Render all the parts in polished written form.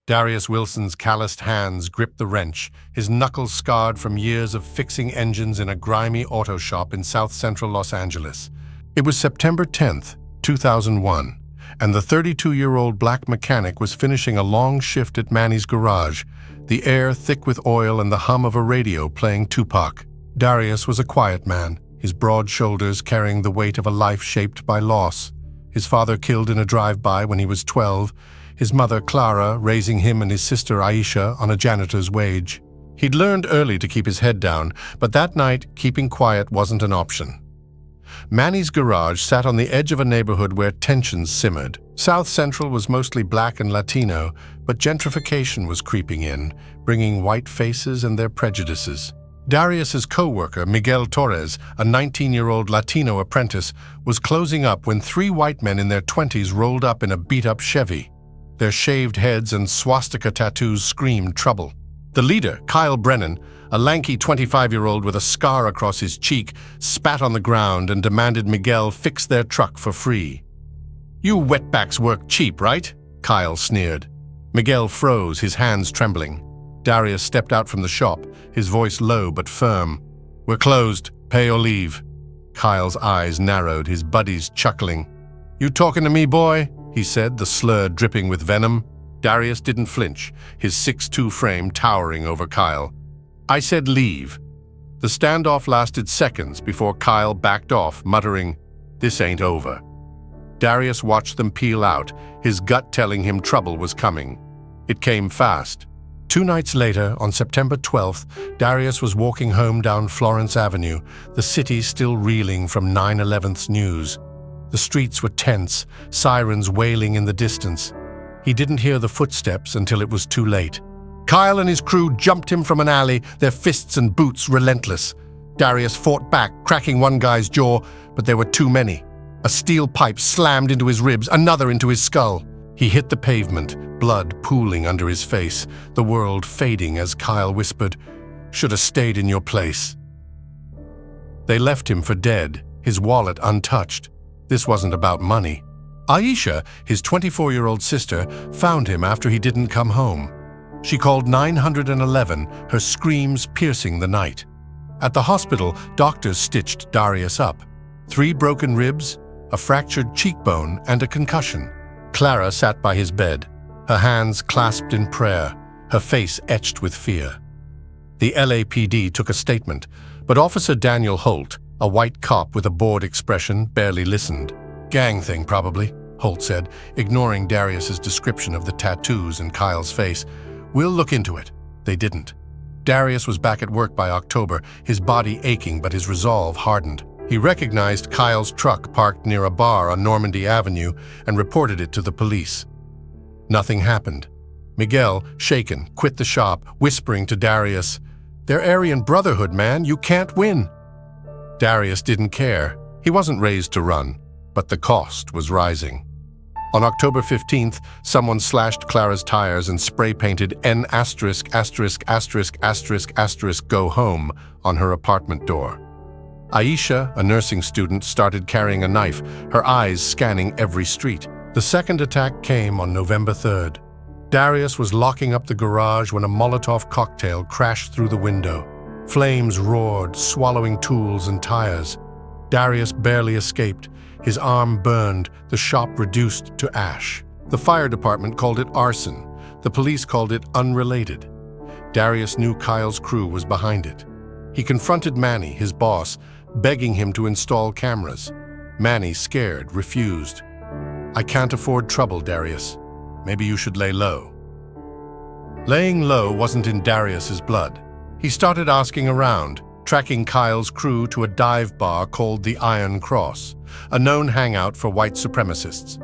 Darius Wilson's calloused hands gripped the wrench, his knuckles scarred from years of fixing engines in a grimy auto shop in south-central Los Angeles. It was September 10th, 2001, and the 32-year-old black mechanic was finishing a long shift at Manny's garage, the air thick with oil and the hum of a radio playing Tupac. Darius was a quiet man, his broad shoulders carrying the weight of a life shaped by loss. His father killed in a drive-by when he was 12, his mother Clara raising him and his sister Aisha on a janitor's wage. He'd learned early to keep his head down, but that night keeping quiet wasn't an option. Manny's garage sat on the edge of a neighborhood where tensions simmered. South Central was mostly black and Latino, but gentrification was creeping in, bringing white faces and their prejudices. Darius's co-worker, Miguel Torres, a 19-year-old Latino apprentice, was closing up when three white men in their 20s rolled up in a beat-up Chevy. Their shaved heads and swastika tattoos screamed trouble. The leader, Kyle Brennan, a lanky 25-year-old with a scar across his cheek, spat on the ground and demanded Miguel fix their truck for free. "You wetbacks work cheap, right?" Kyle sneered. Miguel froze, his hands trembling. Darius stepped out from the shop, his voice low but firm. "We're closed. Pay or leave." Kyle's eyes narrowed, his buddies chuckling. "You talking to me, boy?" he said, the slur dripping with venom. Darius didn't flinch, his 6'2" frame towering over Kyle. "I said leave." The standoff lasted seconds before Kyle backed off, muttering, "This ain't over." Darius watched them peel out, his gut telling him trouble was coming. It came fast. 2 nights later, on September 12th, Darius was walking home down Florence Avenue, the city still reeling from 9/11's news. The streets were tense, sirens wailing in the distance. He didn't hear the footsteps until it was too late. Kyle and his crew jumped him from an alley, their fists and boots relentless. Darius fought back, cracking one guy's jaw, but there were too many. A steel pipe slammed into his ribs, another into his skull. He hit the pavement, blood pooling under his face, the world fading as Kyle whispered, "Should have stayed in your place." They left him for dead, his wallet untouched. This wasn't about money. Aisha, his 24-year-old sister, found him after he didn't come home. She called 911, her screams piercing the night. At the hospital, doctors stitched Darius up. 3 broken ribs, a fractured cheekbone, and a concussion. Clara sat by his bed, her hands clasped in prayer, her face etched with fear. The LAPD took a statement, but Officer Daniel Holt, a white cop with a bored expression, barely listened. "Gang thing, probably," Holt said, ignoring Darius's description of the tattoos in Kyle's face. "We'll look into it." They didn't. Darius was back at work by October, his body aching but his resolve hardened. He recognized Kyle's truck parked near a bar on Normandy Avenue and reported it to the police. Nothing happened. Miguel, shaken, quit the shop, whispering to Darius, "They're Aryan Brotherhood, man. You can't win." Darius didn't care. He wasn't raised to run, but the cost was rising. On October 15th, someone slashed Clara's tires and spray-painted N********* go home on her apartment door. Aisha, a nursing student, started carrying a knife, her eyes scanning every street. The second attack came on November 3rd. Darius was locking up the garage when a Molotov cocktail crashed through the window. Flames roared, swallowing tools and tires. Darius barely escaped. His arm burned, the shop reduced to ash. The fire department called it arson. The police called it unrelated. Darius knew Kyle's crew was behind it. He confronted Manny, his boss, begging him to install cameras. Manny, scared, refused. "I can't afford trouble, Darius. Maybe you should lay low." Laying low wasn't in Darius's blood. He started asking around, tracking Kyle's crew to a dive bar called the Iron Cross, a known hangout for white supremacists.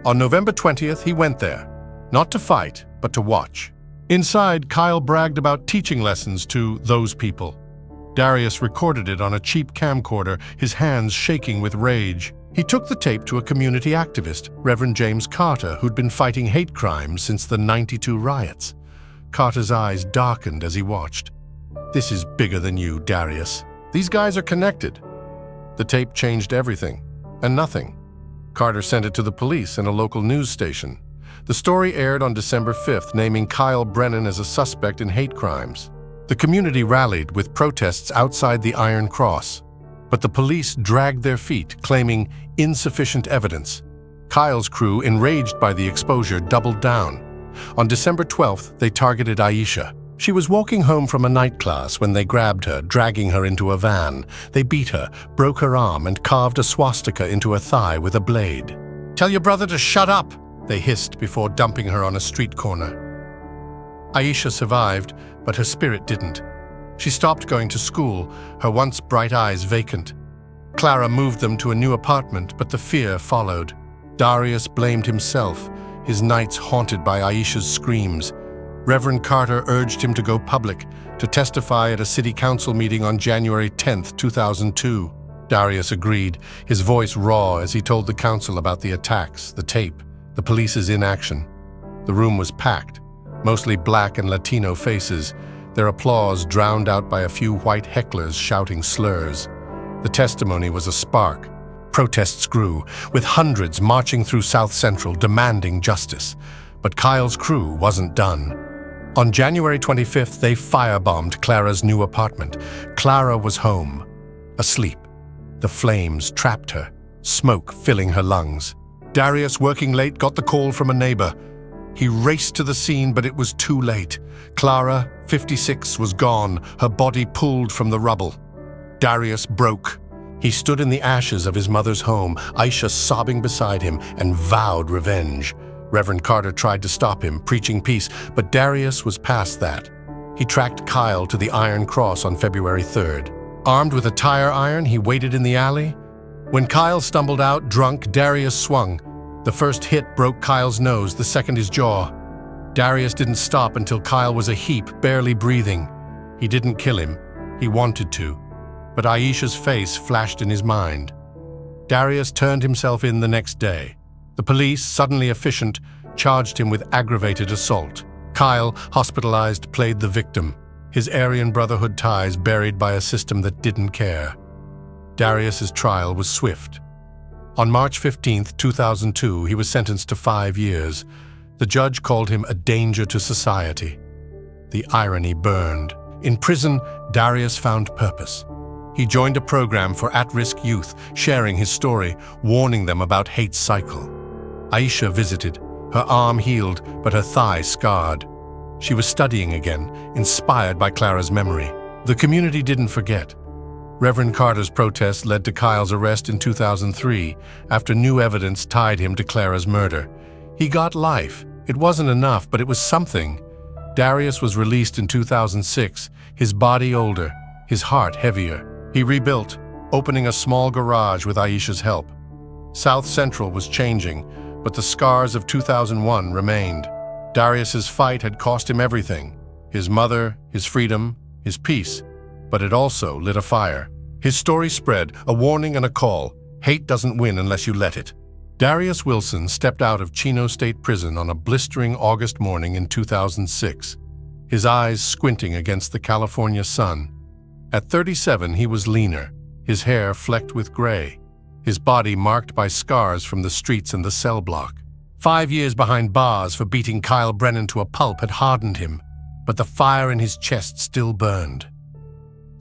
On November 20th, he went there, not to fight, but to watch. Inside, Kyle bragged about teaching lessons to those people. Darius recorded it on a cheap camcorder, his hands shaking with rage. He took the tape to a community activist, Reverend James Carter, who'd been fighting hate crimes since the '92 riots. Carter's eyes darkened as he watched. "This is bigger than you, Darius. These guys are connected." The tape changed everything, and nothing. Carter sent it to the police and a local news station. The story aired on December 5th, naming Kyle Brennan as a suspect in hate crimes. The community rallied with protests outside the Iron Cross, but the police dragged their feet, claiming insufficient evidence. Kyle's crew, enraged by the exposure, doubled down. On December 12th, they targeted Aisha. She was walking home from a night class when they grabbed her, dragging her into a van. They beat her, broke her arm, and carved a swastika into her thigh with a blade. "Tell your brother to shut up," they hissed before dumping her on a street corner. Aisha survived, but her spirit didn't. She stopped going to school, her once bright eyes vacant. Clara moved them to a new apartment, but the fear followed. Darius blamed himself, his nights haunted by Aisha's screams. Reverend Carter urged him to go public, to testify at a city council meeting on January 10, 2002. Darius agreed, his voice raw as he told the council about the attacks, the tape, the police's inaction. The room was packed, mostly black and Latino faces, their applause drowned out by a few white hecklers shouting slurs. The testimony was a spark. Protests grew, with hundreds marching through South Central demanding justice. But Kyle's crew wasn't done. On January 25th, they firebombed Clara's new apartment. Clara was home, asleep. The flames trapped her, smoke filling her lungs. Darius, working late, got the call from a neighbor. He raced to the scene, but it was too late. Clara, 56, was gone, her body pulled from the rubble. Darius broke. He stood in the ashes of his mother's home, Aisha sobbing beside him, and vowed revenge. Reverend Carter tried to stop him, preaching peace, but Darius was past that. He tracked Kyle to the Iron Cross on February 3rd. Armed with a tire iron, he waited in the alley. When Kyle stumbled out, drunk, Darius swung. The first hit broke Kyle's nose, the second his jaw. Darius didn't stop until Kyle was a heap, barely breathing. He didn't kill him. He wanted to. But Aisha's face flashed in his mind. Darius turned himself in the next day. The police, suddenly efficient, charged him with aggravated assault. Kyle, hospitalized, played the victim, his Aryan Brotherhood ties buried by a system that didn't care. Darius's trial was swift. On March 15, 2002, he was sentenced to 5 years. The judge called him a danger to society. The irony burned. In prison, Darius found purpose. He joined a program for at-risk youth, sharing his story, warning them about hate's cycle. Aisha visited, her arm healed, but her thigh scarred. She was studying again, inspired by Clara's memory. The community didn't forget. Reverend Carter's protest led to Kyle's arrest in 2003, after new evidence tied him to Clara's murder. He got life. It wasn't enough, but it was something. Darius was released in 2006, his body older, his heart heavier. He rebuilt, opening a small garage with Aisha's help. South Central was changing, but the scars of 2001 remained. Darius's fight had cost him everything: his mother, his freedom, his peace. But it also lit a fire. His story spread, a warning and a call. Hate doesn't win unless you let it. Darius Wilson stepped out of Chino State Prison on a blistering August morning in 2006, his eyes squinting against the California sun. At 37, he was leaner, his hair flecked with gray, his body marked by scars from the streets and the cell block. 5 years behind bars for beating Kyle Brennan to a pulp had hardened him, but the fire in his chest still burned.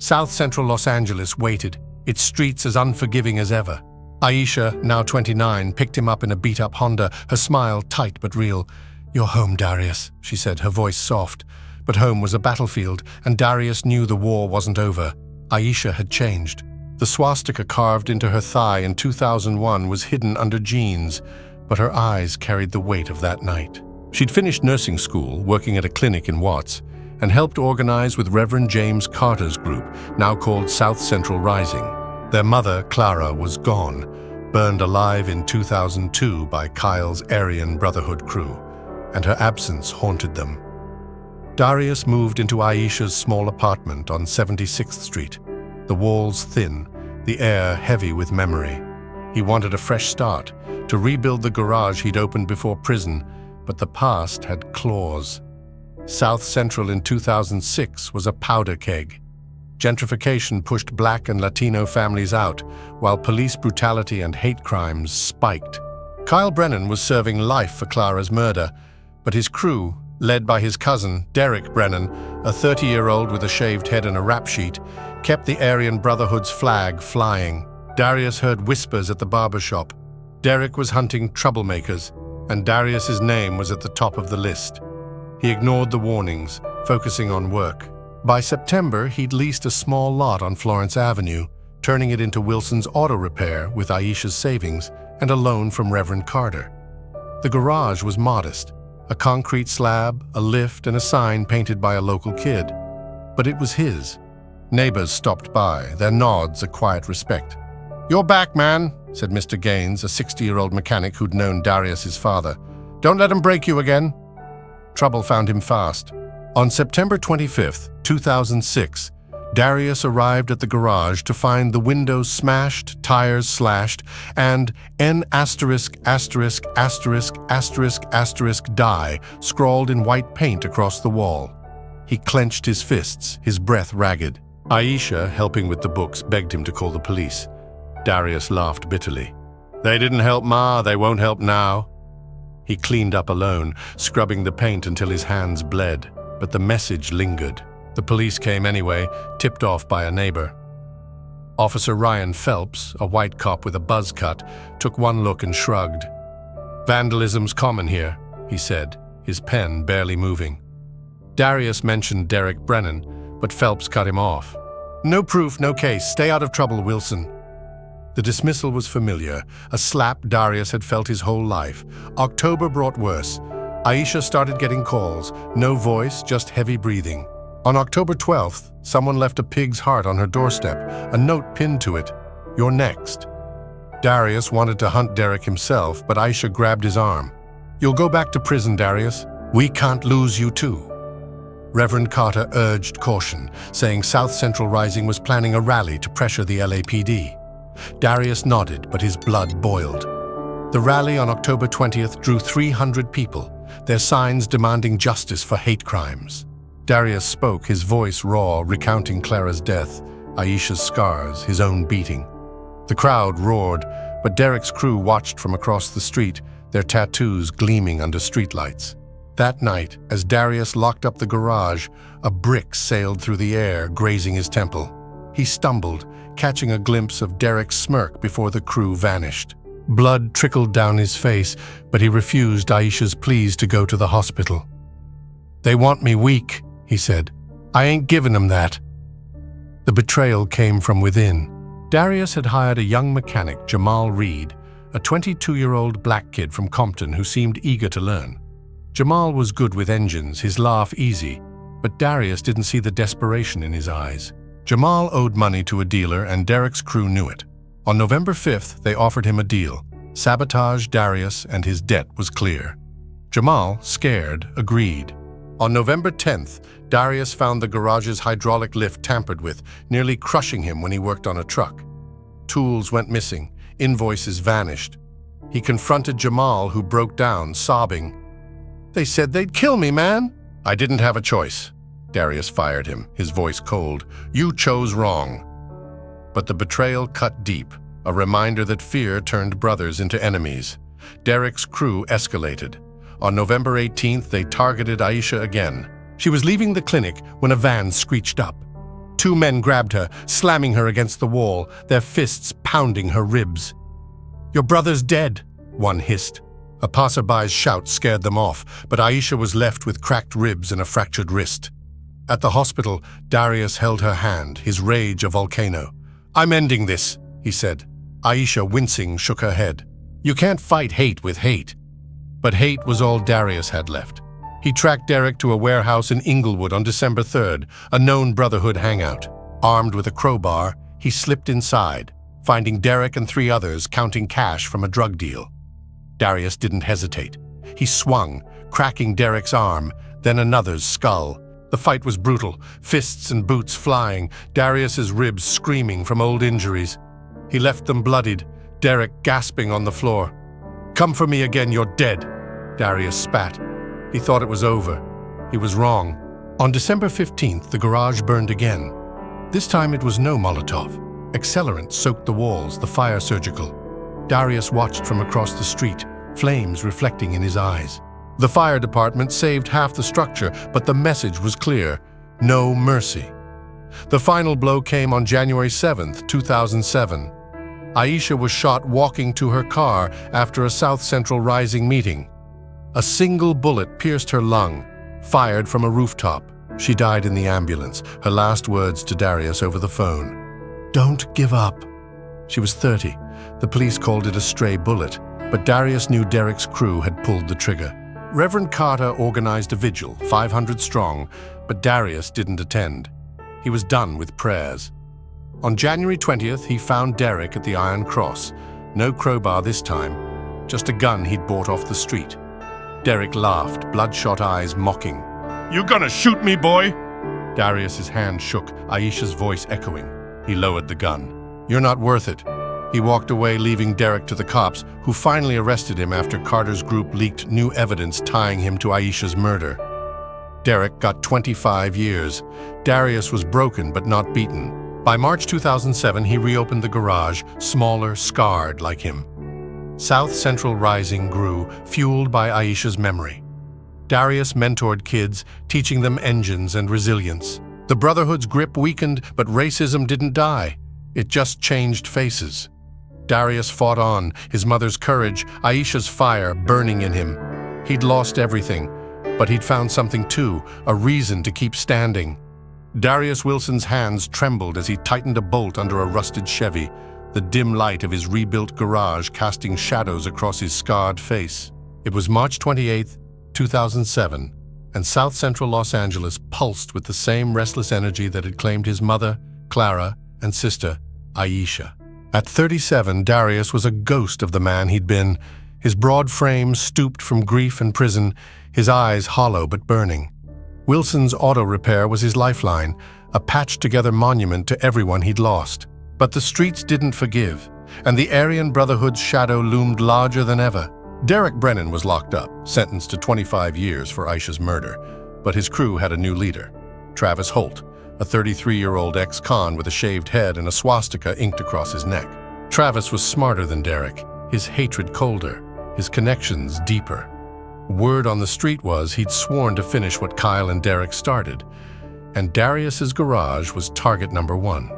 South Central Los Angeles waited, its streets as unforgiving as ever. Aisha, now 29, picked him up in a beat-up Honda, her smile tight but real. "You're home, Darius," she said, her voice soft. But home was a battlefield, and Darius knew the war wasn't over. Aisha had changed. The swastika carved into her thigh in 2001 was hidden under jeans, but her eyes carried the weight of that night. She'd finished nursing school, working at a clinic in Watts, and helped organize with Reverend James Carter's group, now called South Central Rising. Their mother, Clara, was gone, burned alive in 2002 by Kyle's Aryan Brotherhood crew, and her absence haunted them. Darius moved into Aisha's small apartment on 76th Street, the walls thin, the air heavy with memory. He wanted a fresh start, to rebuild the garage he'd opened before prison, but the past had claws. South Central in 2006 was a powder keg. Gentrification pushed Black and Latino families out, while police brutality and hate crimes spiked. Kyle Brennan was serving life for Clara's murder, but his crew, led by his cousin, Derek Brennan, a 30-year-old with a shaved head and a rap sheet, kept the Aryan Brotherhood's flag flying. Darius heard whispers at the barber shop. Derek was hunting troublemakers, and Darius's name was at the top of the list. He ignored the warnings, focusing on work. By September, he'd leased a small lot on Florence Avenue, turning it into Wilson's auto repair with Aisha's savings and a loan from Reverend Carter. The garage was modest, a concrete slab, a lift, and a sign painted by a local kid. But it was his. Neighbors stopped by, their nods a quiet respect. "You're back, man," said Mr. Gaines, a 60-year-old mechanic who'd known Darius's father. "Don't let him break you again." Trouble found him fast. On September 25, 2006, Darius arrived at the garage to find the windows smashed, tires slashed, and N**********die scrawled in white paint across the wall. He clenched his fists, his breath ragged. Aisha, helping with the books, begged him to call the police. Darius laughed bitterly. "They didn't help Ma, they won't help now." He cleaned up alone, scrubbing the paint until his hands bled, but the message lingered. The police came anyway, tipped off by a neighbor. Officer Ryan Phelps, a white cop with a buzz cut, took one look and shrugged. "Vandalism's common here," he said, his pen barely moving. Darius mentioned Derek Brennan, but Phelps cut him off. "No proof, no case. Stay out of trouble, Wilson." The dismissal was familiar, a slap Darius had felt his whole life. October brought worse. Aisha started getting calls, no voice, just heavy breathing. On October 12th, someone left a pig's heart on her doorstep, a note pinned to it, "You're next." Darius wanted to hunt Derek himself, but Aisha grabbed his arm. "You'll go back to prison, Darius. We can't lose you too." Reverend Carter urged caution, saying South Central Rising was planning a rally to pressure the LAPD. Darius nodded, but his blood boiled. The rally on October 20th drew 300 people, their signs demanding justice for hate crimes. Darius spoke, his voice raw, recounting Clara's death, Aisha's scars, his own beating. The crowd roared, but Derek's crew watched from across the street, their tattoos gleaming under streetlights. That night, as Darius locked up the garage, a brick sailed through the air, grazing his temple. He stumbled, catching a glimpse of Derek's smirk before the crew vanished. Blood trickled down his face, but he refused Aisha's pleas to go to the hospital. "They want me weak," he said. "I ain't giving them that." The betrayal came from within. Darius had hired a young mechanic, Jamal Reed, a 22-year-old black kid from Compton who seemed eager to learn. Jamal was good with engines, his laugh easy, but Darius didn't see the desperation in his eyes. Jamal owed money to a dealer, and Derek's crew knew it. On November 5th, they offered him a deal. Sabotage Darius, and his debt was clear. Jamal, scared, agreed. On November 10th, Darius found the garage's hydraulic lift tampered with, nearly crushing him when he worked on a truck. Tools went missing, invoices vanished. He confronted Jamal, who broke down, sobbing. "They said they'd kill me, man." "I didn't have a choice." Darius fired him, his voice cold. "You chose wrong." But the betrayal cut deep, a reminder that fear turned brothers into enemies. Derek's crew escalated. On November 18th, they targeted Aisha again. She was leaving the clinic when a van screeched up. Two men grabbed her, slamming her against the wall, their fists pounding her ribs. "Your brother's dead," one hissed. A passerby's shout scared them off, but Aisha was left with cracked ribs and a fractured wrist. At the hospital, Darius held her hand, his rage a volcano. "I'm ending this," he said. Aisha, wincing, shook her head. "You can't fight hate with hate." But hate was all Darius had left. He tracked Derek to a warehouse in Inglewood on December 3rd, a known Brotherhood hangout. Armed with a crowbar, he slipped inside, finding Derek and 3 others counting cash from a drug deal. Darius didn't hesitate. He swung, cracking Derek's arm, then another's skull. The fight was brutal, fists and boots flying, Darius's ribs screaming from old injuries. He left them bloodied, Derek gasping on the floor. "Come for me again, you're dead," Darius spat. He thought it was over. He was wrong. On December 15th, the garage burned again. This time it was no Molotov. Accelerant soaked the walls, the fire surgical. Darius watched from across the street, flames reflecting in his eyes. The fire department saved half the structure, but the message was clear: no mercy. The final blow came on January 7, 2007. Aisha was shot walking to her car after a South Central Rising meeting. A single bullet pierced her lung, fired from a rooftop. She died in the ambulance, her last words to Darius over the phone: "Don't give up." She was 30. The police called it a stray bullet, but Darius knew Derek's crew had pulled the trigger. Reverend Carter organized a vigil, 500 strong, but Darius didn't attend. He was done with prayers. On January 20th, he found Derek at the Iron Cross. No crowbar this time, just a gun he'd bought off the street. Derek laughed, bloodshot eyes mocking. "You gonna shoot me, boy?" Darius's hand shook, Aisha's voice echoing. He lowered the gun. "You're not worth it." He walked away, leaving Derek to the cops, who finally arrested him after Carter's group leaked new evidence tying him to Aisha's murder. Derek got 25 years. Darius was broken but not beaten. By March 2007, he reopened the garage, smaller, scarred like him. South Central Rising grew, fueled by Aisha's memory. Darius mentored kids, teaching them engines and resilience. The Brotherhood's grip weakened, but racism didn't die. It just changed faces. Darius fought on, his mother's courage, Aisha's fire burning in him. He'd lost everything, but he'd found something too, a reason to keep standing. Darius Wilson's hands trembled as he tightened a bolt under a rusted Chevy, the dim light of his rebuilt garage casting shadows across his scarred face. It was March 28, 2007, and South Central Los Angeles pulsed with the same restless energy that had claimed his mother, Clara, and sister, Aisha. At 37, Darius was a ghost of the man he'd been, his broad frame stooped from grief and prison, his eyes hollow but burning. Wilson's auto repair was his lifeline, a patched-together monument to everyone he'd lost. But the streets didn't forgive, and the Aryan Brotherhood's shadow loomed larger than ever. Derek Brennan was locked up, sentenced to 25 years for Aisha's murder, but his crew had a new leader, Travis Holt, a 33-year-old ex-con with a shaved head and a swastika inked across his neck. Travis was smarter than Derek, his hatred colder, his connections deeper. Word on the street was he'd sworn to finish what Kyle and Derek started, and Darius's garage was target number one.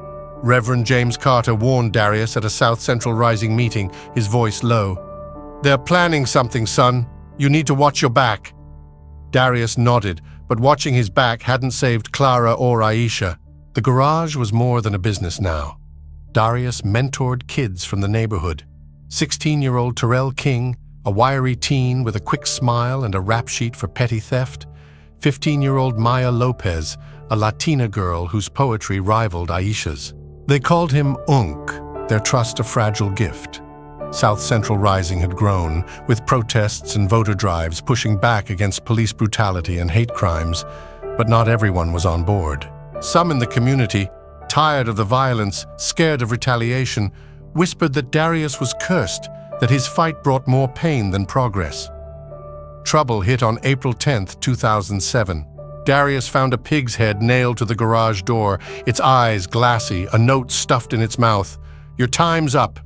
Reverend James Carter warned Darius at a South Central Rising meeting, his voice low. "They're planning something, son. You need to watch your back." Darius nodded, but watching his back hadn't saved Clara or Aisha. The garage was more than a business now. Darius mentored kids from the neighborhood. 16-year-old Terrell King, a wiry teen with a quick smile and a rap sheet for petty theft. 15-year-old Maya Lopez, a Latina girl whose poetry rivaled Aisha's. They called him Unk, their trust a fragile gift. South Central Rising had grown, with protests and voter drives pushing back against police brutality and hate crimes, but not everyone was on board. Some in the community, tired of the violence, scared of retaliation, whispered that Darius was cursed, that his fight brought more pain than progress. Trouble hit on April 10, 2007. Darius found a pig's head nailed to the garage door, its eyes glassy, a note stuffed in its mouth. "Your time's up."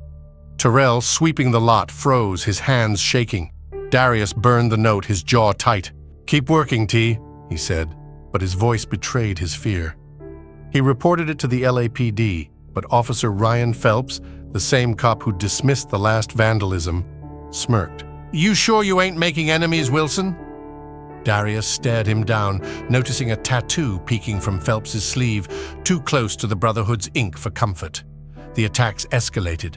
Terrell, sweeping the lot, froze, his hands shaking. Darius burned the note, his jaw tight. "Keep working, T," he said, but his voice betrayed his fear. He reported it to the LAPD, but Officer Ryan Phelps, the same cop who dismissed the last vandalism, smirked. "You sure you ain't making enemies, Wilson?" Darius stared him down, noticing a tattoo peeking from Phelps's sleeve, too close to the Brotherhood's ink for comfort. The attacks escalated.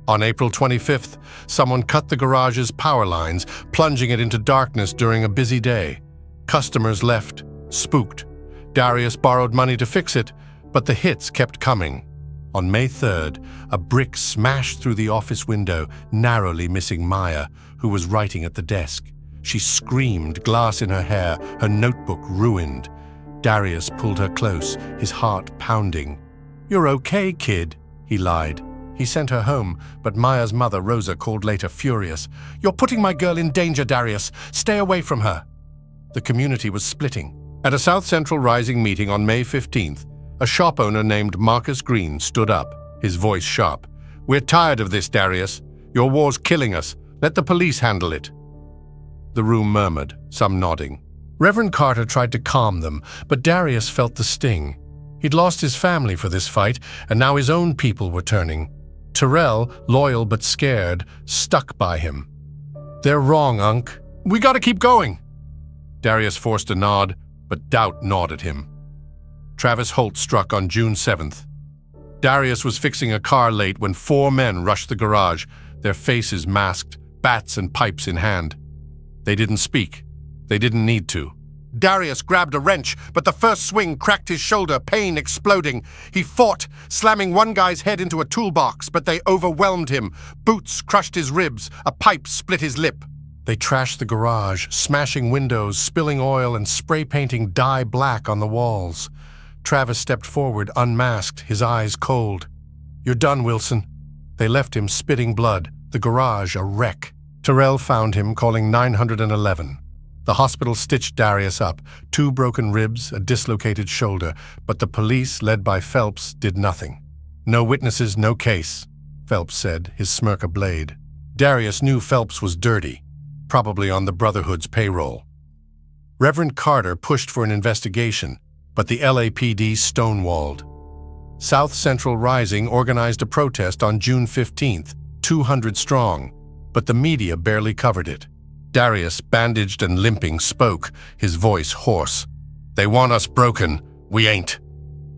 On April 25th, someone cut the garage's power lines, plunging it into darkness during a busy day. Customers left, spooked. Darius borrowed money to fix it, but the hits kept coming. On May 3rd, a brick smashed through the office window, narrowly missing Maya, who was writing at the desk. She screamed, glass in her hair, her notebook ruined. Darius pulled her close, his heart pounding. "You're okay, kid," he lied. He sent her home, but Maya's mother, Rosa, called later, furious. "You're putting my girl in danger, Darius. Stay away from her." The community was splitting. At a South Central Rising meeting on May 15th, a shop owner named Marcus Green stood up, his voice sharp. "We're tired of this, Darius. Your war's killing us. Let the police handle it." the room murmured, some nodding. Reverend Carter tried to calm them, but Darius felt the sting. He'd lost his family for this fight, and now his own people were turning. Terrell, loyal but scared, stuck by him. "They're wrong, Unc. We gotta keep going." Darius forced a nod, but doubt gnawed at him. Travis Holt struck on June 7th. Darius was fixing a car late when 4 men rushed the garage, their faces masked, bats and pipes in hand. They didn't speak. They didn't need to. Darius grabbed a wrench, but the first swing cracked his shoulder, pain exploding. He fought, slamming one guy's head into a toolbox, but they overwhelmed him. Boots crushed his ribs, a pipe split his lip. They trashed the garage, smashing windows, spilling oil and spray painting dye black on the walls. Travis stepped forward, unmasked, his eyes cold. "You're done, Wilson." They left him spitting blood, the garage a wreck. Terrell found him, calling 911. The hospital stitched Darius up, 2 broken ribs, a dislocated shoulder, but the police, led by Phelps, did nothing. "No witnesses, no case," Phelps said, his smirk a blade. Darius knew Phelps was dirty, probably on the Brotherhood's payroll. Reverend Carter pushed for an investigation, but the LAPD stonewalled. South Central Rising organized a protest on June 15th, 200 strong, but the media barely covered it. Darius, bandaged and limping, spoke, his voice hoarse. "They want us broken. We ain't."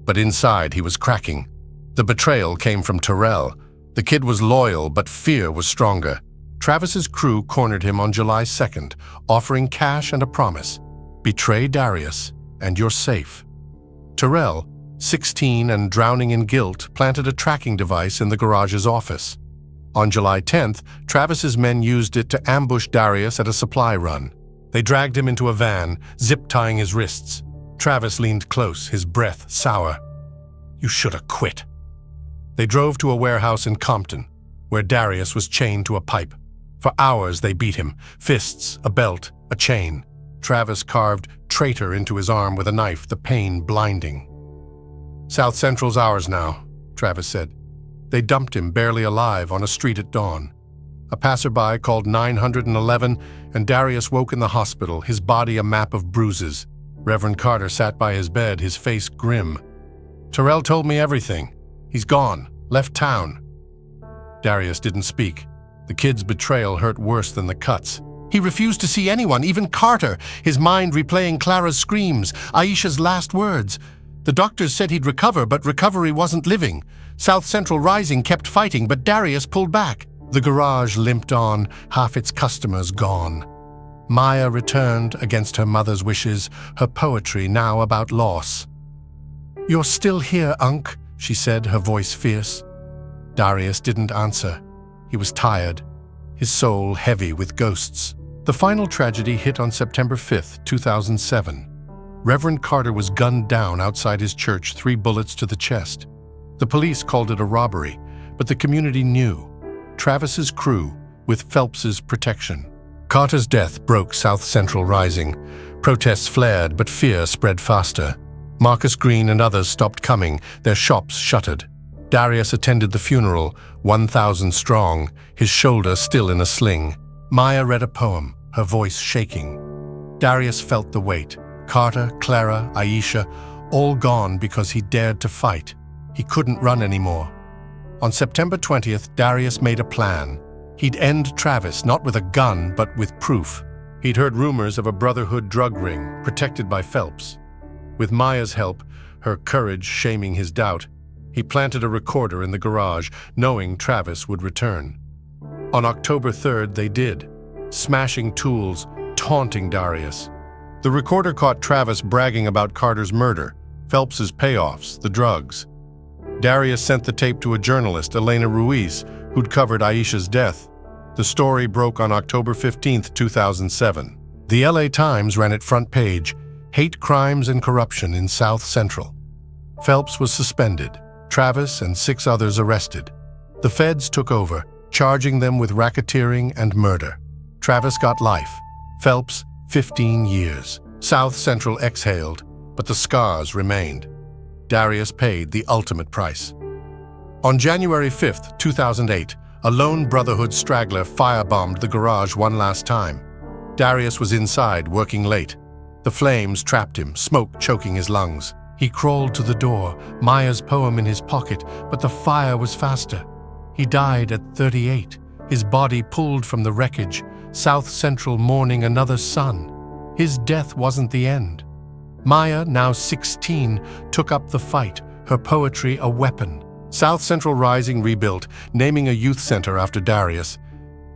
But inside he was cracking. The betrayal came from Terrell. The kid was loyal, but fear was stronger. Travis's crew cornered him on July 2nd, offering cash and a promise. "Betray Darius, and you're safe." Terrell, 16 and drowning in guilt, planted a tracking device in the garage's office. On July 10th, Travis's men used it to ambush Darius at a supply run. They dragged him into a van, zip-tying his wrists. Travis leaned close, his breath sour. "You should have quit." They drove to a warehouse in Compton, where Darius was chained to a pipe. For hours they beat him, fists, a belt, a chain. Travis carved "traitor" into his arm with a knife, the pain blinding. "South Central's ours now," Travis said. They dumped him barely alive on a street at dawn. A passerby called 911, and Darius woke in the hospital, his body a map of bruises. Reverend Carter sat by his bed, his face grim. "Terrell told me everything. He's gone, left town." Darius didn't speak. The kid's betrayal hurt worse than the cuts. He refused to see anyone, even Carter, his mind replaying Clara's screams, Aisha's last words. The doctors said he'd recover, but recovery wasn't living. South Central Rising kept fighting, but Darius pulled back. The garage limped on, half its customers gone. Maya returned against her mother's wishes, her poetry now about loss. "You're still here, Unc," she said, her voice fierce. Darius didn't answer. He was tired, his soul heavy with ghosts. The final tragedy hit on September 5th, 2007. Reverend Carter was gunned down outside his church, 3 bullets to the chest. The police called it a robbery, but the community knew. Travis's crew, with Phelps's protection. Carter's death broke South Central Rising. Protests flared, but fear spread faster. Marcus Green and others stopped coming, their shops shuttered. Darius attended the funeral, 1,000 strong, his shoulder still in a sling. Maya read a poem, her voice shaking. Darius felt the weight. Carter, Clara, Aisha, all gone because he dared to fight. He couldn't run anymore. On September 20th, Darius made a plan. He'd end Travis, not with a gun, but with proof. He'd heard rumors of a Brotherhood drug ring, protected by Phelps. With Maya's help, her courage shaming his doubt, he planted a recorder in the garage, knowing Travis would return. On October 3rd, they did, smashing tools, taunting Darius. The recorder caught Travis bragging about Carter's murder, Phelps's payoffs, the drugs. Darius sent the tape to a journalist, Elena Ruiz, who'd covered Aisha's death. The story broke on October 15, 2007. The LA Times ran it front page, "Hate Crimes and Corruption in South Central." Phelps was suspended, Travis and 6 others arrested. The feds took over, charging them with racketeering and murder. Travis got life, Phelps 15 years. South Central exhaled, but the scars remained. Darius paid the ultimate price. On January 5, 2008, a lone Brotherhood straggler firebombed the garage one last time. Darius was inside, working late. The flames trapped him, smoke choking his lungs. He crawled to the door, Maya's poem in his pocket, but the fire was faster. He died at 38, his body pulled from the wreckage, South Central mourning another son. His death wasn't the end. Maya, now 16, took up the fight, her poetry a weapon. South Central Rising rebuilt, naming a youth center after Darius.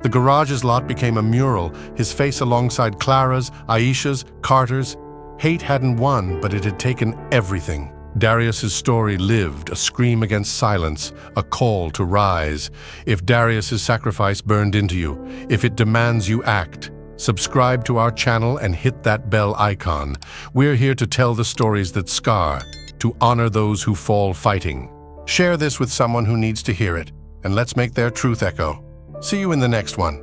The garage's lot became a mural, his face alongside Clara's, Aisha's, Carter's. Hate hadn't won, but it had taken everything. Darius's story lived, a scream against silence, a call to rise. If Darius's sacrifice burned into you, if it demands you act, subscribe to our channel and hit that bell icon. We're here to tell the stories that scar, to honor those who fall fighting. Share this with someone who needs to hear it, and let's make their truth echo. See you in the next one.